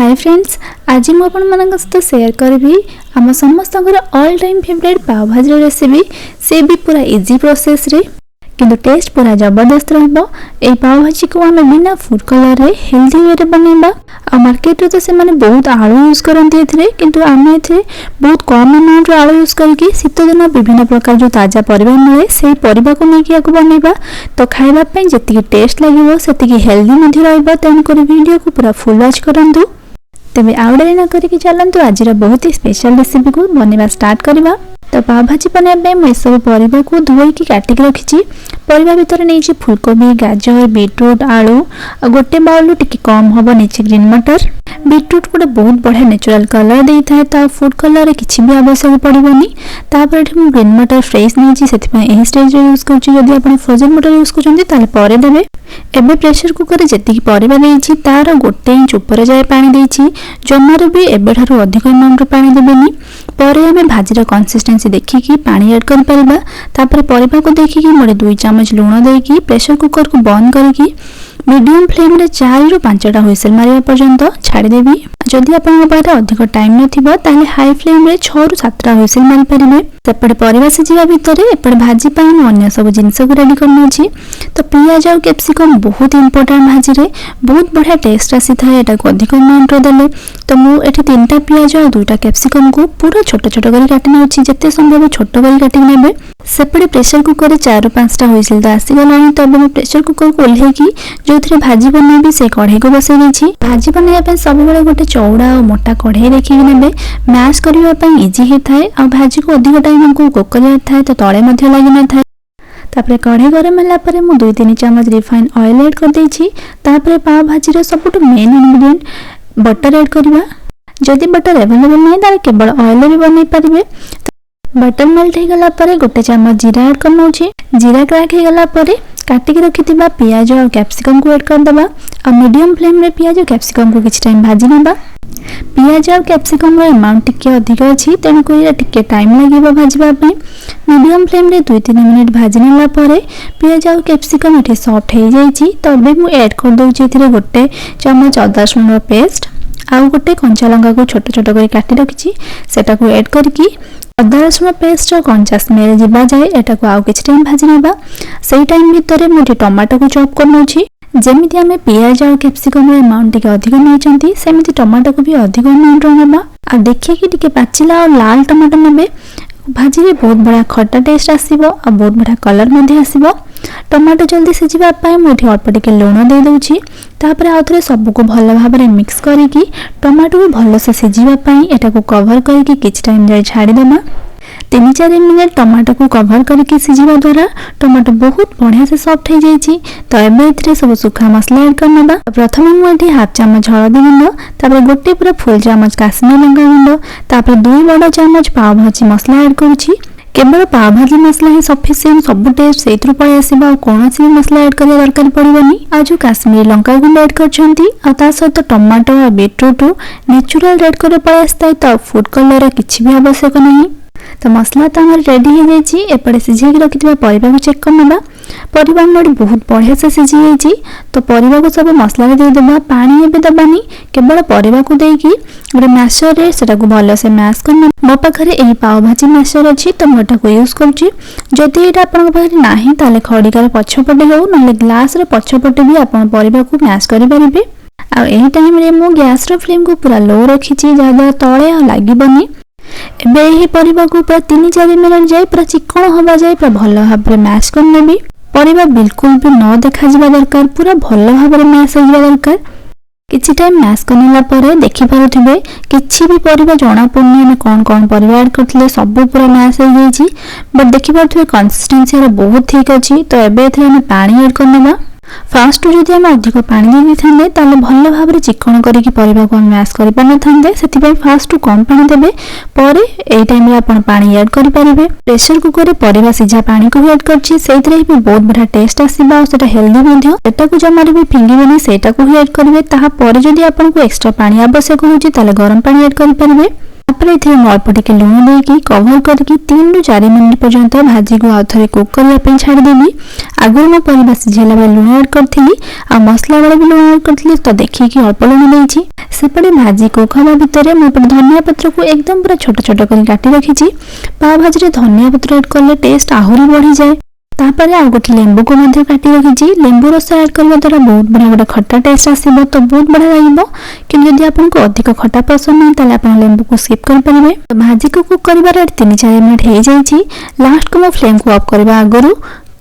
Hi friends, आज मुझे आपण सहित शेयर करी आम समस्त ऑल टाइम फेवरेट पाव भाजी रेसिपी। से भी पूरा इजी प्रोसेस रे किंतु टेस्ट पूरा जबरदस्त रहिबो। ए पाव भाजी को आम बिना फूड कलर रे हेल्दी वे रे बनैबा। आ मार्केट रे तो से माने बहुत आलू यूज करंती एथिरे, किंतु आम एथिरे बहुत कम अमाउंट रे आलू यूज करके शीत दिन विभिन्न प्रकार जो ताजा परिबा मिले से परिबा को लेके याको बनैबा। तो खाइबा पई जति टेस्ट लागिवो सेति हेल्दी मध्ये रहइबो। तेन करी वीडियो को पूरा फुल वॉच करंतु। तेबे आउडे न करके चलंतु आज बहुत ही स्पेशल रेसिपी को बनवा स्टार्ट करबा। तो पाव भाजी बनाइबे मैं सब परिबा को धोई की काटी के रखिछि। परिबा भीतर नेछि फूलकोबी, गाजर, बीटरूट, आलू आ गोटे बाउल टिके कम हबो नेछि ग्रीन मटर। बीटरूट को बहुत बढ़िया नेचुरल कलर देई थाए, ता फूड कलर रे किछि भी आवश्यक पड़िबोनी। तापर एठी मैं ग्रीन मटर फ्रेश नेछि, सेति पय एही स्टेज रे यूज करछि। जदि आपण फ्रोजन मटर यूज करछन्ती ताले परे देबे। एबे प्रेशर कुकर रे जति परिबा देछि तार गोटे इंच ऊपर जाय पानी देछि। जमारे भी एबे ठारू अधिक अमाउंट रे पानी देबेनी। परे हमें भाजीर कंसिस्टेंसी देखिकी पानी ऐड कर परिबा। तापर परिबा को देखिकी मोडे 2 चम्मच लूण देकी प्रेशर कुकर को बंद करके मीडियम फ्लेम रे 4 रु 5टा हुइसेल मारिया पर्यंत छाड़ी देबी। जदि आपन पाखे अधिक टाइम नथिबो ताले हाई फ्लेम रे 6 रु 7टा हुइसेल मारि परिबे। सेपटे परिबा सिजिबा भितरे एपटे भाजी पई अन्य सब जिंस को रेडी करनो छी। तो पियाज और कैप्सिकम बहुत इंपोर्टेंट भाजी रे बहुत बढ़िया टेस्ट आसी थाए। एटा को अधिक अमाउंट रे देले तो मु एठी 3टा पियाज और 2टा कैप्सिकम को पूरा छोट छोट करी काटि नै छी। जते संभव छोट करी काटि नेबे। सेपटे प्रेशर कुकर रे 4 रु 5टा हुइसेल दा आसी गलानी। तो अब प्रेशर कुकर को ओल्हे की जोथरे भाजी बनैबी से कढ़ाई को बसै दै छी। भाजी बनैया पे सब बेले गोटे चौड़ा और मोटा कढ़ाई देखि नेबे। मैश करिवा पे इजी हे थाए आ भाजी को अधिक टाइम को कुक करिया थाए तो तळे मध्ये लागि न थाए। तापरे कढ़ाई गरम होला परे मु 2-3 चम्मच रिफाइन ऑयल ऐड कर दै छी। तापरे पाव भाजी रे सबटु मेन इंग्रेडिएंट बटर ऐड करिवा। जदि बटर अवेलेबल नै ताले केवल ऑयल भी बनै परिबे। बटर मेल्ट हे गला परे गोटे चम्मच जीरा ऐड करनो छी। जीरा क्रैक हे गला परे काटी के रखिथिबा पियाज और कैप्सिकम को ऐड कर दबा। और मीडियम फ्लेम रे पियाज और कैप्सिकम को किछ टाइम भाजी नेबा। पियाज और कैप्सिकम रो अमाउंट टिके अधिक अछि तेनु कोइरा टिके टाइम लागिबो भाजबा पे। मीडियम फ्लेम रे 2-3 मिनिट भाजी नेला परे पियाज और कैप्सिकम एठी सॉफ्ट हे जाईछि। तो अबे मु ऐड कर दउछि एथिरे गोटे चम्मच अदा रसुन पेस्ट आउ गोटे कंचा लंका को छोट छोट करी काटी रखिछि सेटा को ऐड करकी अदा रसुन पेस्ट कंचा स्मेल जिबा जाय एटा को आउ किछ टाइम भाजी नेबा। सेही टाइम भितरे मु टमाटो को चॉप करनोछि। जेमिति हमें पियाज और कैप्सिकम अमाउंट टिके अधिक नैचंती सेमिति टमाटो को भी अधिक अमाउंट नेबा। आ देखिए कि टिके पाचिला और लाल टमाटो नेबे। भाजी रे बहुत बड़ा खट्टा टेस्ट आसीबो आ बहुत बड़ा कलर मध्ये आसीबो। टमाटो जल्दी सिजिबा पय मु एठी अल्प टिके लूण दे दउछि। तापरे आउथरे सब को भलो भाबरे मिक्स करिकि टमाटो को भलो से सिजिबा पय एटा को कवर करिकि किछ टाइम जाय छाडी देबा। 3-4 मिनिट टमाटो को कवर करके सिझिबा द्वारा टमाटो बहुत बढ़िया से सॉफ्ट हो जाइछि। तो एबे इथरे सब सुखा मसला ऐड करनबा। प्रथमे मु एठी हाफ चम्मच हळदी गुंड, तापर गोटे पूरा फुल चम्मच काश्मीर लंका गुंड, तापर 2 बड़ चम्मच पाव भाजी मसला ऐड करूछि। केवल पाव भाजी मसला ही सफिशिएंट सब टेस्ट सेथरु पय आसीबा और कोनोसी मसला ऐड करिया दरकार पड़िबनी। आ जो काश्मीर लंका गुंड ऐड करछंती आ ता सहित टमाटो और बीटरूट नेचुरल रेड करे पय आस्ताय। तो फूड कलर किछि भी आवश्यक नहीं। तो मसला तो हमारे रेडी हो जाइए। एपटे सिझे रखिथिबा परिबा को चेक करनबा। परिबा मोड बहुत बढ़िया से सिझी जाइए। तो परिबा को सब मसला रे दे देबा। पानी एबे दबानी, केवल परिबा को देकी गोटे मैशर रे सेटा को भलो से मैश करना। मो पाखरे एही पाव भाजी मैशर अछि तो मोटा को यूज करछि। जदि एटा आपन पाखरे नाही ताले खडिकार पछपटे हो नले ग्लास रे पछपटे भी आपन परिबा को मैश करि परिबे। आ एही टाइम रे मो गैस रो फ्लेम को पूरा लो रखिछि जादा तळे लागिबनी। एबे एही परिबा को पूरा 3-4 मिनिट जाय पूरा चिकन होबा जाय पूरा भलो भाबरे मैश करनेबी। परिबा बिल्कुल भी न देखा जिबा दरकार, पूरा भलो भाबरे मैश होइबा दरकार। किछि टाइम मैश करनेला परे देखि पारुथिबे किछि भी परिबा जणा पड़नी ने कोन परिबा ऐड करथले सब पूरा मैश हो जाइछि। बट देखि पारुथिबे कंसिस्टेंसी रे बहुत ठीक अछि। तो एबे एथरे हम पानी ऐड करनेबा। फास्ट जदि हम अधिक पानी दे थांदे ताले भलो भाबरे चिकन करिकि परिबा को मैश करि पान थांदे। सेति पय फास्ट कम पानी देबे, परे एई टाइम रे आपण पानी ऐड करि परिबे। प्रेशर कुकर रे परिबा सिझा पानी को ऐड करछि, सेइतरे भी बहुत बढिया टेस्ट आसीबा और सेटा हेल्दी मध्ये। सेटा को जमारे भी फिंगिबेनी, सेटा को ऐड करिवे। ताहा परे जदि आपण को एक्स्ट्रा पानी आवश्यक होउछि ताले गरम पानी ऐड करि परिबे। तापर एथिरे अल्प टिके लुण देकी कवर करके 3 ରୁ 4 मिनिट पर्यंत भाजी को आउ थरे कुक करबा पे छाडी देबी। आगु म परिबा सिझेला बेले लुण ऐड करथिली आ मसला बेले भी लुण ऐड करथिली तो देखि कि अल्प लुण देइछि। सेपटे भाजी कुक हवा भितरे म धनिया पत्र को एकदम पूरा छोट छोट कर काटी रखिछि। पाव भाजी रे धनिया पत्र ऐड करले टेस्ट आहुरी बढ़ी जाए। तापर आ गोटे लेंबू को मध्य काटी रखिछि। लेंबू रस ऐड करबा द्वारा बहुत बड़ा गोटे खट्टा टेस्ट आसीबो तो बहुत बढ़िया लागिबो। कि यदि आपनको अधिक खट्टा पसंद नहीं ताले आपण लेंबू को स्किप कर परिबे। तो भाजी को कुक करबार 3-4 मिनिट हे जाइछि। लास्ट को म फ्लेम को ऑफ करबा आगरु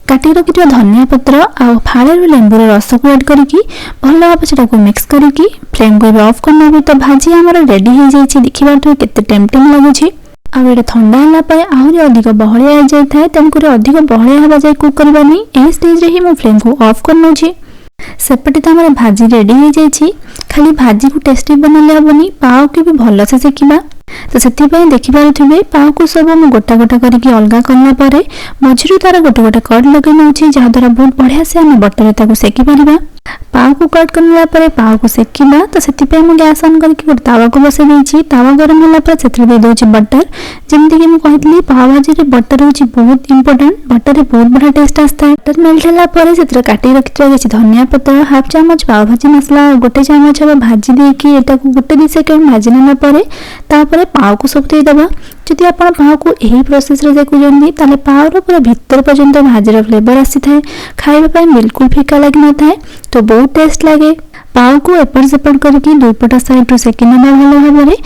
काटी रखिथिबा धनिया पत्र आ फाळे लेंबूर रस को ऐड करिकि भल भाबे सेटा को मिक्स करिकि फ्लेम को ऑफ करनबे। तो भाजी हमर रेडी हे जाइछि। देखिबा तो केते टेम्पटिंग लागुछि। आ एटा ठंडा होला परे आहुरी अधिक बहलिया आ जाय थाए तेनकुरे अधिक बहलिया हबा जाय कुक करबानी। एही स्टेज रे ही मो फ्लेम को ऑफ करनोछि। सेपटे तो हमर भाजी रेडी हे जाइछि। खाली भाजी को टेस्टी बनले हबनी पाव के भी भल से सेकिबा। तो सेति पय देखि पारुथिबे पाव को सब म गोटा गोटा करके अलगा करला परे मझिरु तार गोटे गोटे कट लगे नउछि जहा द्वारा बहुत बढ़िया से हम बटर ताको सेकी परिबा। पाव को कट करला परे पाव को सेकिबा। तो सेति पय म गैस ऑन करके गोटे तावा को बसे देछि। तावा गरम होला पर सेति दे दोछि बटर। जेमति कि म कहितली पाव भाजी रे बटर होछि बहुत इंपोर्टेंट। बटर रे बहुत बड़ा टेस्ट आस्ता है। बटर मेल्ट होला परे सेति काटी रखिथि देछि धनिया पत्र हाफ चम्मच पाव भाजी मसला गोटे चम्मच हम भाजी देकी एटा को गोटे 2 सेकंड भाजी नेला परे तापरे पाव को सब दे दबा। जदि आपण पाव को एही प्रोसेस रे देखु जंदी ताले पाव रो पूरा भीतर पर्यंत भाजी रो फ्लेवर आसी थाए। खाइबा पय बिल्कुल फीका लागि न थाए तो बहुत टेस्ट लागे। पाव को एपर सेपर करके दुई पटा साइड रो सेकि नेबा भलो भाबरे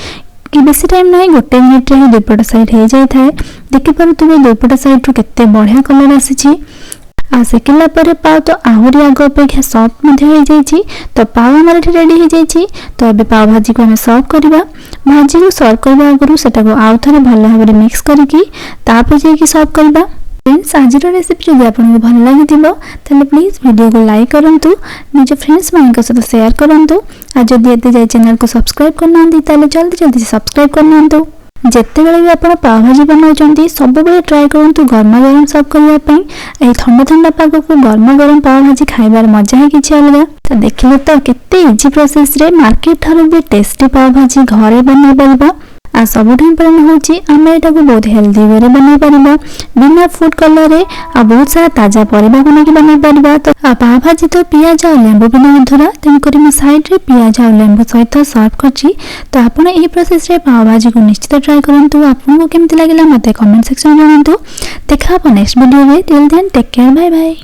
कि बेसी टाइम नहीं गोटे मिनिट रे दुई पटा साइड हे जाय थाए। देखि पारु तुबे दुई पटा साइड रो केते बढ़िया कलर आसीछि। आ सेकिला परे पाव तो आहुरी आग अपेक्षा सॉफ्ट मध्ये हो जाइछि। तो पाव हमर रेडी हो जाइछि। तो अबे पाव भाजी को हम सर्व करबा। भाजी को सर्व करबा आगरु सेटा को आउ थरे भलो भाबरे मिक्स करके तापर जे की सर्व करबा। फ्रेंड्स आज रेसिपी जदि आपको भल लगी ताले प्लीज वीडियो को लाइक करंतु निज फ्रेंड्स मान सहित शेयर करंतु। आ जदि एते जाय चैनल को सब्सक्राइब करना ताले जल्दी जल्दी सब्सक्राइब करनांतु। जेते बेले भी आपण पाव भाजी बनाउचंती सब बेले ट्राई करंतु गरमा गरम सर्व करबा पई। एई ठंडा ठंडा पाग को गरमा गरम पाव भाजी खाइबार मजा है किछि अलगा। तो देखिले तो केते इजी प्रोसेस रे मार्केट थारो भी टेस्टी पाव भाजी घरे बनै परबा। आ सबुठ इम्पोर्टेंट होची आमे एटा को बहुत हेल्दी वे रे बनै परबा बिना फूड कलर रे आ बहुत सारा ताजा परिबा को नेकी बनै परबा। तो पाव भाजी तो पियाज आ लेंबू बिना अधुरा तेन करी म साइड रे पियाज आ लेंबू सहित सर्व करछि। तो आपण एही प्रोसेस रे पाव भाजी को निश्चित ट्राई करंतु। आपनको केमति लागिला मते कमेंट सेक्शन में जणांतु। देखा नेक्स्ट वीडियो रे। Till then take care bye bye.